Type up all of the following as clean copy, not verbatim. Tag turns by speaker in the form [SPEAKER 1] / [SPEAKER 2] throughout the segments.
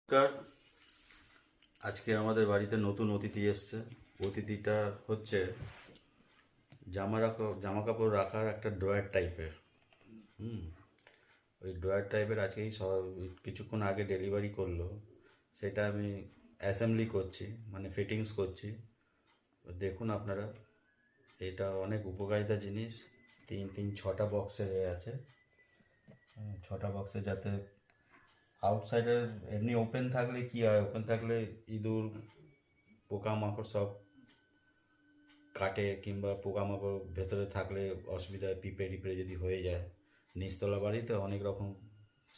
[SPEAKER 1] নমস্কার। আজকে আমাদের বাড়িতে নতুন অতিথি এসছে। অতিথিটা হচ্ছে জামা কাপড় রাখার একটা ড্রয়ার টাইপের। ওই ড্রয়ার টাইপের আজকেই কিছুক্ষণ আগে ডেলিভারি করলো। সেটা আমি অ্যাসেম্বলি করছি, মানে ফিটিংস করছি। দেখুন আপনারা, এটা অনেক উপকারিতা জিনিস। ছটা বক্সের আছে। ছটা বক্সে যাতে আউটসাইডের এমনি ওপেন থাকলে কি হয়, ওপেন থাকলে ইঁদুর পোকামাকড় সব কাটে, কিংবা পোকামাকড় ভেতরে থাকলে অসুবিধা হয়, পিঁপড়ে টিপড়ে যদি হয়ে যায়। নিচতলা বাড়িতে অনেক রকম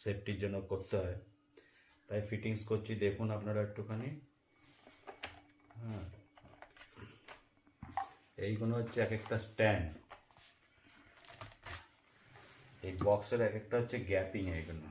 [SPEAKER 1] সেফটির জন্য করতে হয়, তাই ফিটিংস করছি। দেখুন আপনারা একটুখানি। হ্যাঁ, এইগুলো হচ্ছে এক একটা স্ট্যান্ড। এই বক্সের এক একটা হচ্ছে গ্যাপিং। এইগুলো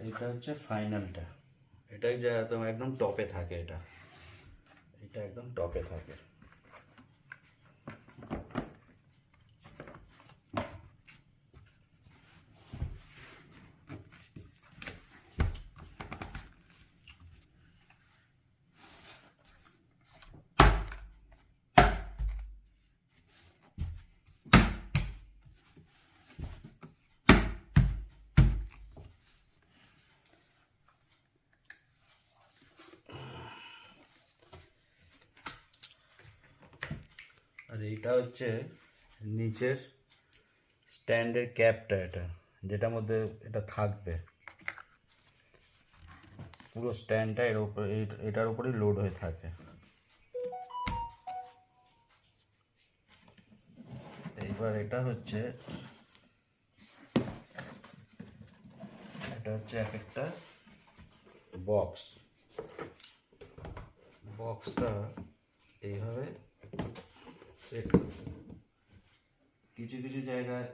[SPEAKER 1] এটা হচ্ছে ফাইনালটা। এটাই যা একদম টপে থাকে। এটা একদম টপে থাকে। আর এইটা হচ্ছে নিচের স্ট্যান্ডের ক্যাপটা, এটা যেটার মধ্যে এটা থাকবে। পুরো স্ট্যান্ডটা এর উপর, এটার উপরেই লোড হয়ে থাকে। এইবার এটা হচ্ছে এক একটা বক্স। বক্সটা এইভাবে সেট। কিছু কিছু জায়গায়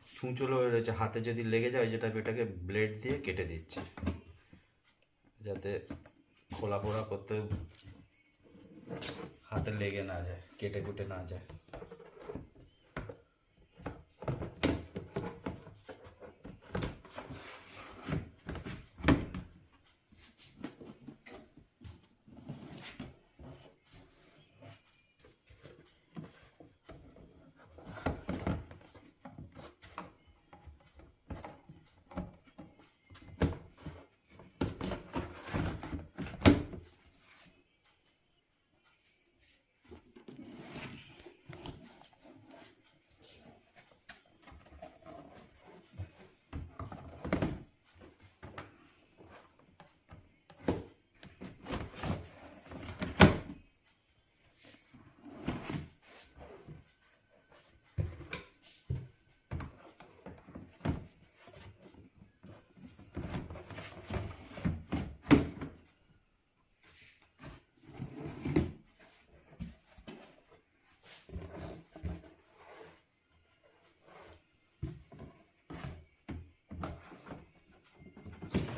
[SPEAKER 1] ছুঁচলো হয়ে রয়েছে, হাতে যদি লেগে যায়, যেটা এটাকে ব্লেড দিয়ে কেটে দিচ্ছে, যাতে খোলা পোড়া করতে হাতে লেগে না যায়, কেটে কুটে না যায়।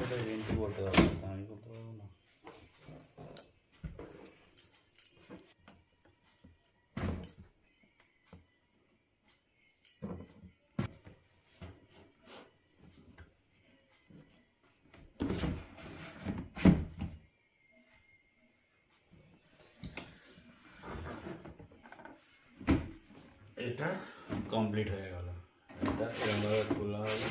[SPEAKER 1] এটা রেন্টি বলতে পারবো, আমি বলতে পারবো না। এটা কমপ্লিট হয়ে গেল। এটা ক্যামেরা খোলা হবে।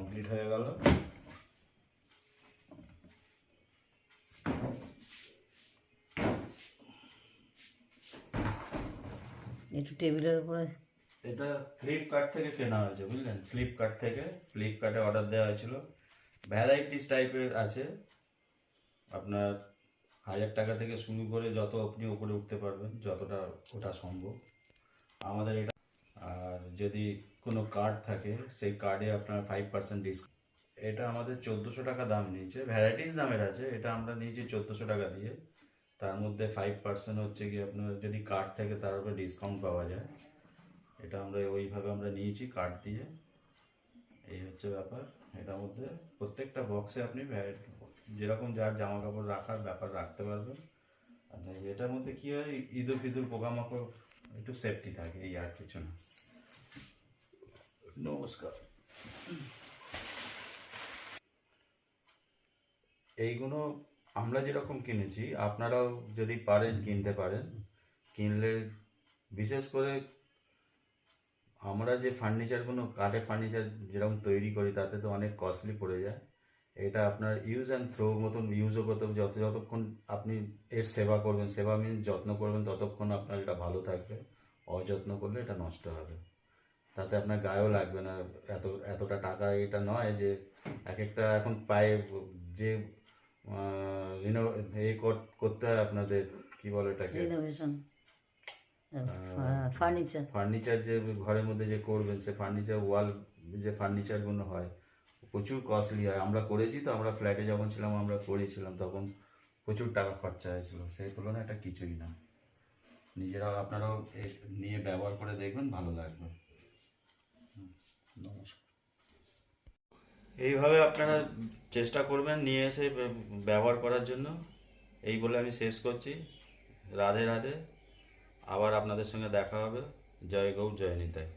[SPEAKER 1] কমপ্লিট হয়ে গেল।
[SPEAKER 2] একটু টেবিলের উপরে
[SPEAKER 1] এটা ফ্লিপকার্ট থেকে কেনা হয়েছে, বুঝলেন? ফ্লিপকার্টে অর্ডার দেওয়া হয়েছিল। ভ্যারাইটিস টাইপের আছে, আপনার 1000 টাকা থেকে শুরু করে যত আপনি উপরে উঠতে পারবেন, যতটা ওটা সম্ভব আমাদের এটা। আর যদি কোনো কার্ড থাকে সেই কার্ডে আপনার 5% ডিসকাউন্ট। এটা আমাদের 1400 টাকা দাম নিয়েছে, ভ্যারাইটিস দামের আছে, এটা আমরা নিয়েছি 1400 টাকা দিয়ে। তার মধ্যে 5% হচ্ছে কি আপনার যদি কার্ড থাকে তার উপরে ডিসকাউন্ট পাওয়া যায়। এটা আমরা ওইভাবে আমরা নিয়েছি কার্ড দিয়ে। এই হচ্ছে ব্যাপার। এটার মধ্যে প্রত্যেকটা বক্সে আপনি যেরকম যার জামা কাপড় রাখার ব্যাপার রাখতে পারবেন। আর এটার মধ্যে কি হয়, ইঁদুর ফিদুর পোকামাকড় একটু সেফটি থাকে, এই আর কিছু না। নমস্কার। এইগুলো আমরা যেরকম কিনেছি আপনারাও যদি পারেন কিনতে পারেন। কিনলে বিশেষ করে আমরা যে ফার্নিচারগুলো কাঠের ফার্নিচার যেরকম তৈরি করি তাতে তো অনেক কস্টলি পড়ে যায়। এটা আপনার ইউজ অ্যান্ড থ্রো মতন ইউজও করতে হবে। যতক্ষণ আপনি এর সেবা করবেন, সেবা মিন্স যত্ন করবেন, ততক্ষণ আপনার এটা ভালো থাকবে। অযত্ন করলে এটা নষ্ট হবে, তাতে আপনার গায়েও লাগবে না। এতটা টাকা এটা নয় যে এক একটা এখন পায়ে যে করতে হয় আপনাদের, কি বলে এটাকে,
[SPEAKER 2] রিনোভেশন ফার্নিচার।
[SPEAKER 1] ফার্নিচার যে ঘরের মধ্যে যে করবেন, সে ফার্নিচার ওয়াল যে ফার্নিচারগুলো হয় প্রচুর কস্টলি হয়। আমরা করেছি তো, আমরা ফ্ল্যাটে যখন ছিলাম আমরা করেছিলাম, তখন প্রচুর টাকা খরচা হয়েছিল। সেই তুলনায় এটা কিছুই না। নিজেরাও আপনারাও নিয়ে ব্যবহার করে দেখবেন, ভালো লাগবে। নমস্কার। এইভাবে আপনারা চেষ্টা করবেন নিয়ে এসে ব্যবহার করার জন্য। এই বলে আমি শেষ করছি। রাধে রাধে। আবার আপনাদের সঙ্গে দেখা হবে। জয় গৌ জয় নিতাই।